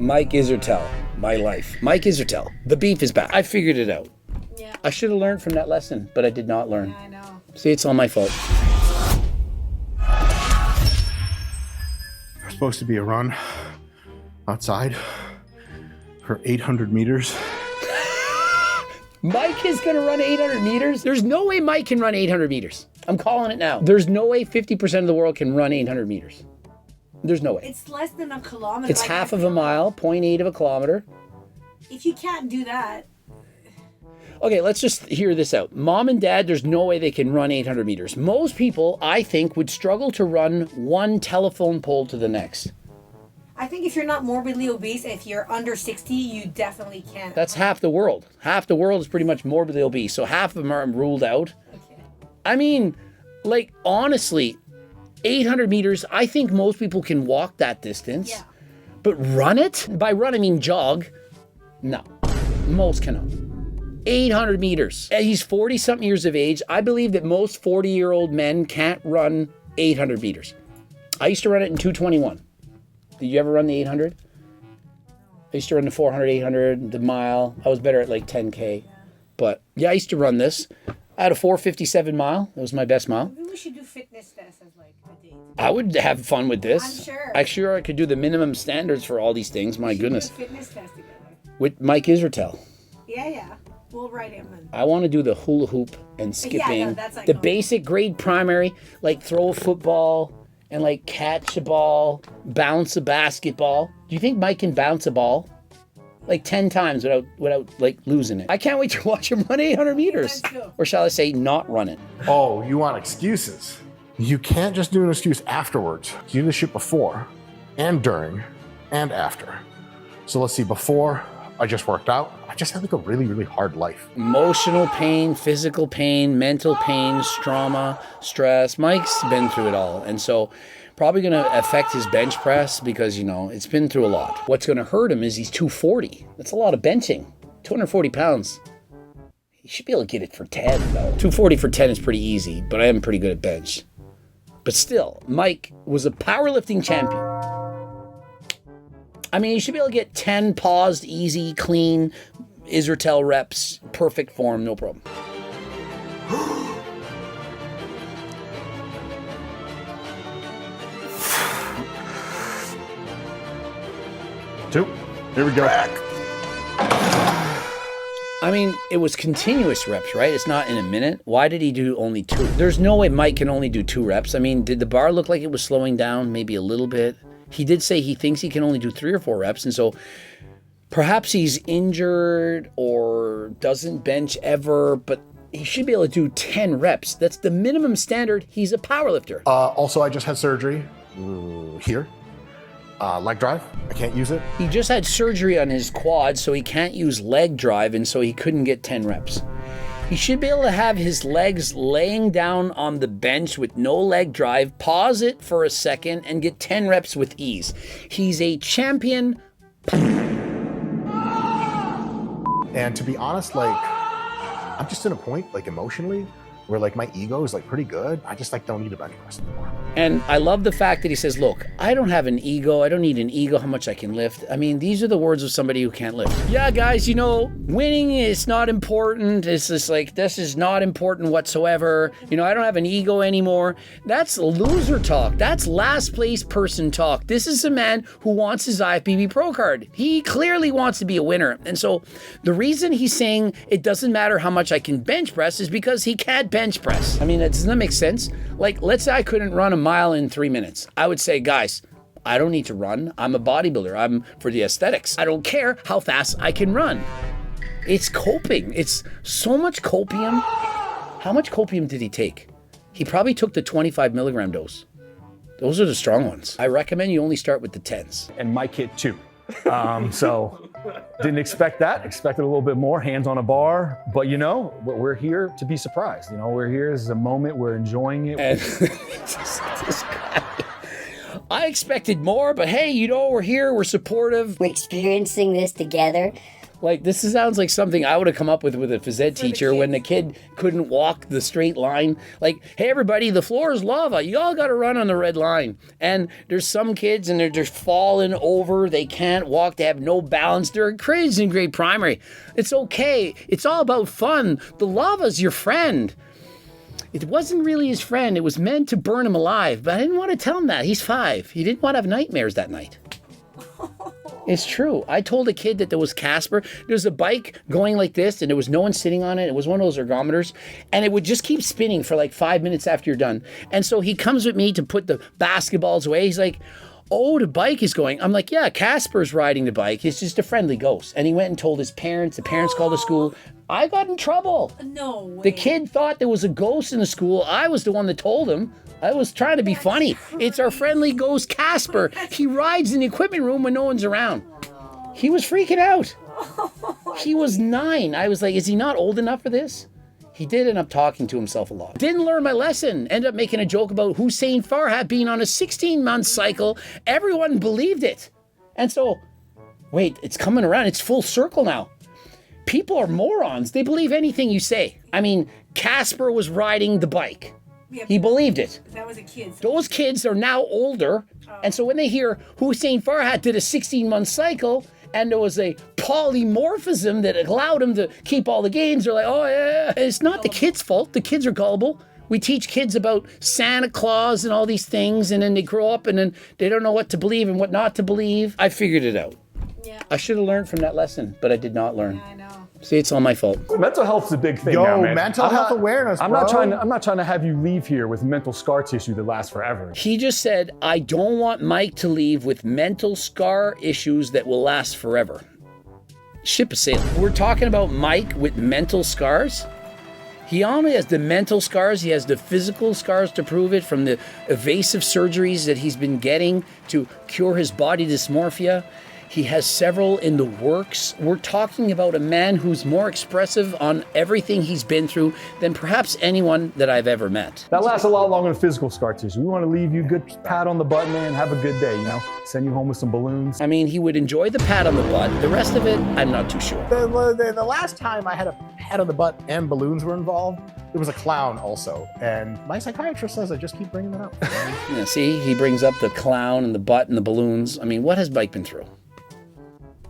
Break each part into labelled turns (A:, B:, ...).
A: Mike Isreatel, my life. Mike Isreatel, the beef is back. I figured it out.
B: Yeah.
A: I should have learned from that lesson, but I did not learn.
B: Yeah, I know.
A: See, it's all my fault.
C: There's supposed to be a run outside for 800 meters.
A: Mike is going to run 800 meters? There's no way Mike can run 800 meters. I'm calling it now. There's no way 50% of the world can run 800 meters. There's no way.
B: It's less than a kilometer.
A: It's half of a mile, 0.8 of a kilometer.
B: If you can't do that.
A: Okay, let's just hear this out. Mom and dad, there's no way they can run 800 meters. Most people, I think, would struggle to run one telephone pole to the next.
B: I think if you're not morbidly obese, if you're under 60, you definitely can't.
A: That's half the world. Half the world is pretty much morbidly obese, so half of them are ruled out.
B: Okay.
A: I mean, like, honestly, 800 meters, I think most people can walk that distance.
B: Yeah.
A: But run it? By run, I mean jog. No, most cannot. 800 meters. He's 40-something years of age. I believe that most 40-year-old men can't run 800 meters. I used to run it in 2:21. Did you ever run the 800? I used to run the 400, 800, the mile. I was better at like 10K. But yeah, I used to run this. I had a 4:57 mile. That was my best mile.
B: Maybe we should do fitness tests as like a date.
A: I would have fun with this.
B: I'm sure.
A: I'm sure I could do the minimum standards for all these things. My goodness.
B: Do a fitness test together.
A: With Mike Isreatel.
B: Yeah. We'll write him in.
A: I want to do the hula hoop and skipping.
B: no, that's like
A: the
B: no.
A: basic grade primary, like throw a football and like catch a ball, bounce a basketball. Do you think Mike can bounce a ball? Like 10 times without like losing it. I can't wait to watch him run 800 meters.
B: Let's go.
A: Or shall I say not run it?
C: Oh, you want excuses? You can't just do an excuse afterwards. You do the shit before and during and after. So let's see, before I just worked out, I just had like a really, really hard life.
A: Emotional pain, physical pain, mental pain, trauma, stress. Mike's been through it all. And so probably going to affect his bench press because, you know, it's been through a lot. What's going to hurt him is he's 240. That's a lot of benching. 240 pounds. He should be able to get it for 10, though. 240 for 10 is pretty easy, but I am pretty good at bench. But still, Mike was a powerlifting champion. I mean, you should be able to get 10 paused, easy, clean Isreatel reps, perfect form, no problem.
C: Two. Here we go.
A: I mean, it was continuous reps, right? It's not in a minute. Why did he do only 2? There's no way Mike can only do 2 reps. I mean, did the bar look like it was slowing down maybe a little bit? He did say he thinks he can only do 3 or 4 reps, and so perhaps he's injured or doesn't bench ever, but he should be able to do 10 reps. That's the minimum standard. He's a powerlifter.
C: Also, I just had surgery here. Leg drive, I can't use it.
A: He just had surgery on his quad, so he can't use leg drive, and so he couldn't get 10 reps. He should be able to have his legs laying down on the bench with no leg drive, pause it for a second, and get 10 reps with ease. He's a champion.
C: And to be honest, like, I'm just in a point, like emotionally, where like my ego is like pretty good. I just like don't need a bench press anymore.
A: And I love the fact that he says, look, I don't have an ego. I don't need an ego how much I can lift. I mean, these are the words of somebody who can't lift. Yeah, guys, you know, winning is not important. It's just like, this is not important whatsoever. You know, I don't have an ego anymore. That's loser talk. That's last place person talk. This is a man who wants his IFBB Pro card. He clearly wants to be a winner. And so the reason he's saying it doesn't matter how much I can bench press is because he can't bench press. I mean, doesn't that make sense? Like, let's say I couldn't run a mile in 3 minutes. I would say, guys, I don't need to run. I'm a bodybuilder. I'm for the aesthetics. I don't care how fast I can run. It's coping. It's so much copium. How much copium did he take? He probably took the 25 milligram dose. Those are the strong ones. I recommend you only start with the 10s.
D: And Mike hit 2. So didn't expect that. Expected a little bit more, hands on a bar. But you know, we're here to be surprised. You know, we're here. This is a moment. We're enjoying it.
A: And this guy, I expected more, but hey, you know, we're here. We're supportive.
E: We're experiencing this together.
A: Like, this sounds like something I would have come up with a phys ed teacher when the kid couldn't walk the straight line. Like, hey, everybody, the floor is lava. You all got to run on the red line. And there's some kids and they're just falling over. They can't walk. They have no balance. They're kids in grade primary. It's okay. It's all about fun. The lava's your friend. It wasn't really his friend. It was meant to burn him alive. But I didn't want to tell him that. He's 5. He didn't want to have nightmares that night. It's true. I told a kid that there was Casper. There's a bike going like this, and there was no one sitting on it. It was one of those ergometers, and it would just keep spinning for like 5 minutes after you're done. And so he comes with me to put the basketballs away. He's like, oh, the bike is going. I'm like, yeah, Casper's riding the bike. It's just a friendly ghost. And he went and told his parents. The parents called the school. I got in trouble.
B: No way.
A: The kid thought there was a ghost in the school. I was the one that told him. I was trying to be funny. It's our friendly ghost, Casper. He rides in the equipment room when no one's around. He was freaking out. He was 9. I was like, is he not old enough for this? He did end up talking to himself a lot. Didn't learn my lesson. Ended up making a joke about Hussein Farhat being on a 16-month cycle. Everyone believed it. And so, wait, it's coming around. It's full circle now. People are morons. They believe anything you say. I mean, Casper was riding the bike.
B: Yeah,
A: he believed it.
B: that was a kid.
A: Those kids are now older. And so when they hear Hussein Farhat did a 16-month cycle and there was a polymorphism that allowed him to keep all the gains, they're like, oh, yeah. It's not the kids' fault. The kids are gullible. We teach kids about Santa Claus and all these things, and then they grow up and then they don't know what to believe and what not to believe. I figured it out.
B: Yeah.
A: I should have learned from that lesson, but I did not learn.
B: Yeah, I know.
A: See, it's all my fault.
D: Mental health's a big thing
C: Yo,
D: now, man.
C: mental health awareness,
D: I'm
C: bro.
D: not trying to have you leave here with mental scar tissue that lasts forever.
A: He just said, I don't want Mike to leave with mental scar issues that will last forever. Ship is sailing. We're talking about Mike with mental scars. He only has the mental scars. He has the physical scars to prove it from the evasive surgeries that he's been getting to cure his body dysmorphia. He has several in the works. We're talking about a man who's more expressive on everything he's been through than perhaps anyone that I've ever met.
D: That lasts a lot longer than physical scar tissue. We want to leave you good pat on the butt, man. Have a good day, you know? Send you home with some balloons.
A: I mean, he would enjoy the pat on the butt. The rest of it, I'm not too sure.
C: The last time I had a pat on the butt and balloons were involved, there was a clown also. And my psychiatrist says I just keep bringing that up.
A: Yeah, see, he brings up the clown and the butt and the balloons. I mean, what has Mike been through?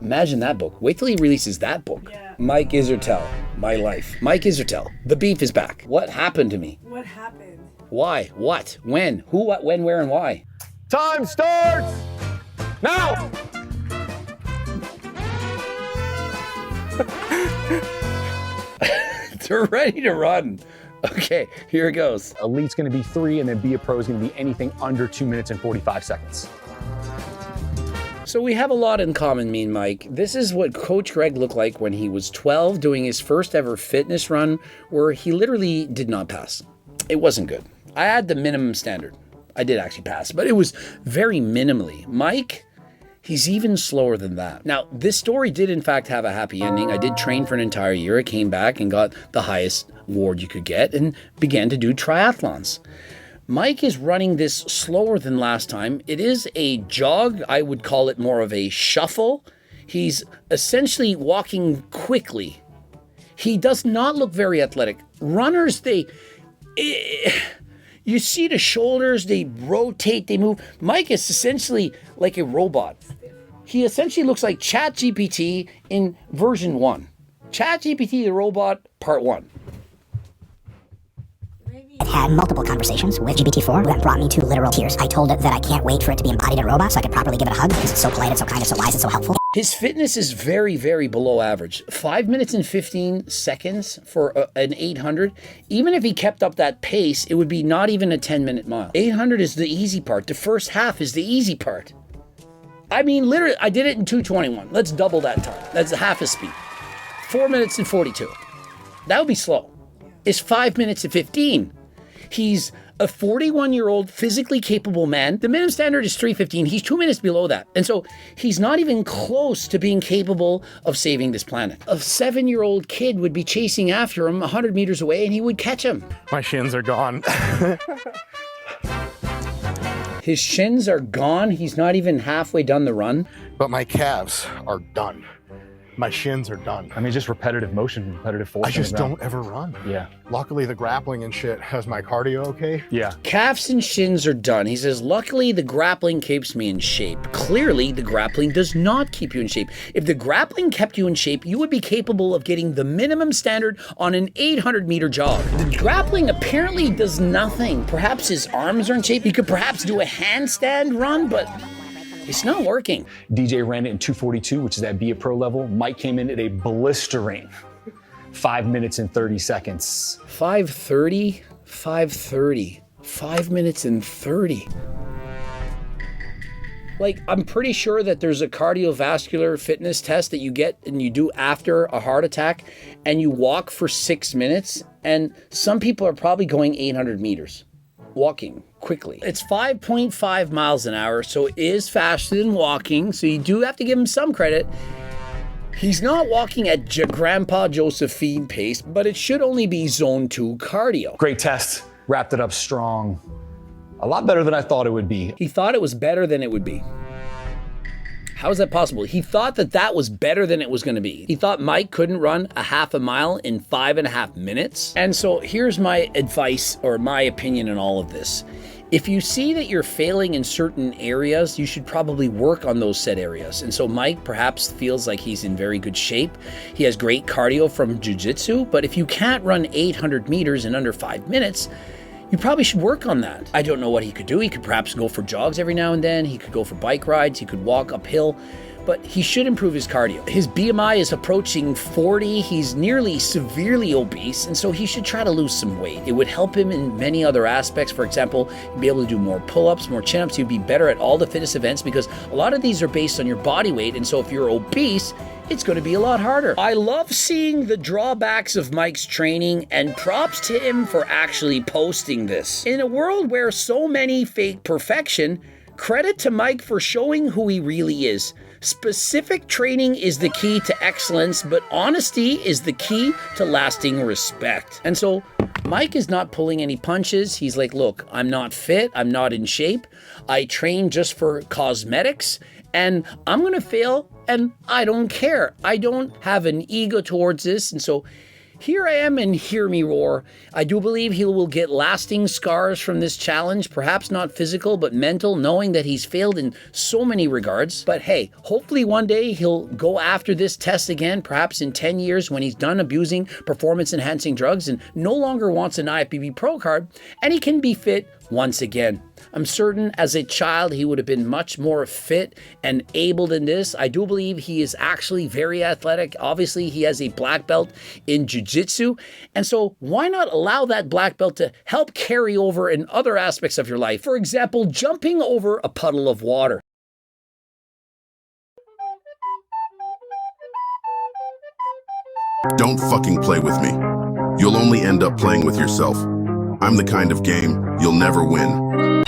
A: Imagine that book. Wait till he releases that book.
B: Yeah.
A: Mike Isreatel, My Life. Mike Isreatel, the beef is back. What happened to me?
B: What happened?
A: Why? What? When? Who, what, when, where, and why?
D: Time starts now!
A: They're ready to run. Okay, here it goes.
D: Elite's going to be 3, and then Be a Pro is going to be anything under 2 minutes and 45 seconds.
A: So we have a lot in common, me and Mike. This is what Coach Greg looked like when he was 12 doing his first ever fitness run where he literally did not pass. It wasn't good. I had the minimum standard. I did actually pass, but it was very minimally. Mike, he's even slower than that. Now, this story did in fact have a happy ending. I did train for an entire year. I came back and got the highest award you could get and began to do triathlons. Mike is running this slower than last time. It is a jog. I would call it more of a shuffle. He's essentially walking quickly. He does not look very athletic. Runners, you see the shoulders, they rotate, they move. Mike is essentially like a robot. He essentially looks like ChatGPT in version 1. ChatGPT the robot, part 1.
E: Had multiple conversations with GPT-4 that brought me to literal tears. I told it that I can't wait for it to be embodied in a robot so I could properly give it a hug because it's so polite, it's so kind, it's so wise, it's so helpful.
A: His fitness is very, very below average. 5 minutes and 15 seconds for an 800. Even if he kept up that pace, it would be not even a 10-minute mile. 800 is the easy part. The first half is the easy part. I mean, literally, I did it in 2:21. Let's double that time. That's half his speed. 4 minutes and 42. That would be slow. It's 5 minutes and 15. He's a 41-year-old physically capable man. The minimum standard is 3:15. He's 2 minutes below that. And so he's not even close to being capable of saving this planet. A 7-year-old kid would be chasing after him 100 meters away and he would catch him.
C: My shins are gone.
A: His shins are gone. He's not even halfway done the run.
C: But my calves are done. My shins are done.
D: I mean, just repetitive motion, repetitive force.
C: I just
D: on the ground.
C: don't ever run.
D: Yeah.
C: Luckily, the grappling and shit has my cardio okay.
D: Yeah.
A: Calves and shins are done. He says, luckily the grappling keeps me in shape. Clearly, the grappling does not keep you in shape. If the grappling kept you in shape, you would be capable of getting the minimum standard on an 800-meter jog. The grappling apparently does nothing. Perhaps his arms are in shape. He could perhaps do a handstand run, but it's not working.
D: DJ ran it in 2:42, which is at Be a Pro level. Mike came in at a blistering 5 minutes and 30 seconds.
A: 5:30, 5:30, 5 minutes and 30. Like, I'm pretty sure that there's a cardiovascular fitness test that you get and you do after a heart attack, and you walk for 6 minutes, and some people are probably going 800 meters, walking quickly. It's 5.5 miles an hour, so it is faster than walking, so you do have to give him some credit. He's not walking at Grandpa Josephine pace, but it should only be zone 2 cardio.
D: Great test. Wrapped it up strong. A lot better than I thought it would be.
A: He thought it was better than it would be. How is that possible? He thought that that was better than it was going to be. He thought Mike couldn't run a half a mile in 5.5 minutes. And so here's my advice, or my opinion on all of this. If you see that you're failing in certain areas, you should probably work on those set areas. And so Mike perhaps feels like he's in very good shape. He has great cardio from jiu-jitsu, but if you can't run 800 meters in under 5 minutes, you probably should work on that. I don't know what he could do. He could perhaps go for jogs every now and then. He could go for bike rides. He could walk uphill. But he should improve his cardio. His BMI is approaching 40. He's nearly severely obese, and so he should try to lose some weight. It would help him in many other aspects. For example, he'd be able to do more pull-ups, more chin-ups. He'd be better at all the fitness events because a lot of these are based on your body weight, and so if you're obese, it's going to be a lot harder. I love seeing the drawbacks of Mike's training, and props to him for actually posting this. In a world where so many fake perfection, credit to Mike for showing who he really is. Specific training is the key to excellence, but honesty is the key to lasting respect. And so Mike is not pulling any punches. He's like, look, I'm not fit. I'm not in shape. I train just for cosmetics, and I'm going to fail, and I don't care. I don't have an ego towards this. And so here I am, and hear me roar. I do believe he will get lasting scars from this challenge, perhaps not physical, but mental, knowing that he's failed in so many regards. But hey, hopefully one day he'll go after this test again, perhaps in 10 years when he's done abusing performance-enhancing drugs and no longer wants an IFBB Pro card, and he can be fit once again. I'm certain as a child he would have been much more fit and able than this. I do believe he is actually very athletic. Obviously, he has a black belt in jiu-jitsu. And so why not allow that black belt to help carry over in other aspects of your life? For example, jumping over a puddle of water.
F: Don't fucking play with me. You'll only end up playing with yourself. I'm the kind of game you'll never win.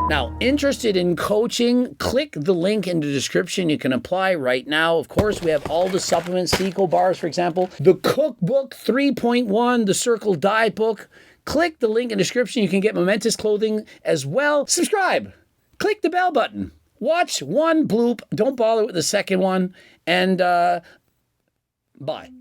A: Now, interested in coaching? Click the link in the description. You can apply right now. Of course, we have all the supplements, Seco bars, for example, the Cookbook 3.1, the Circle Diet Book. Click the link in the description. You can get Momentous clothing as well. Subscribe. Click the bell button. Watch one bloop. Don't bother with the second one. And bye.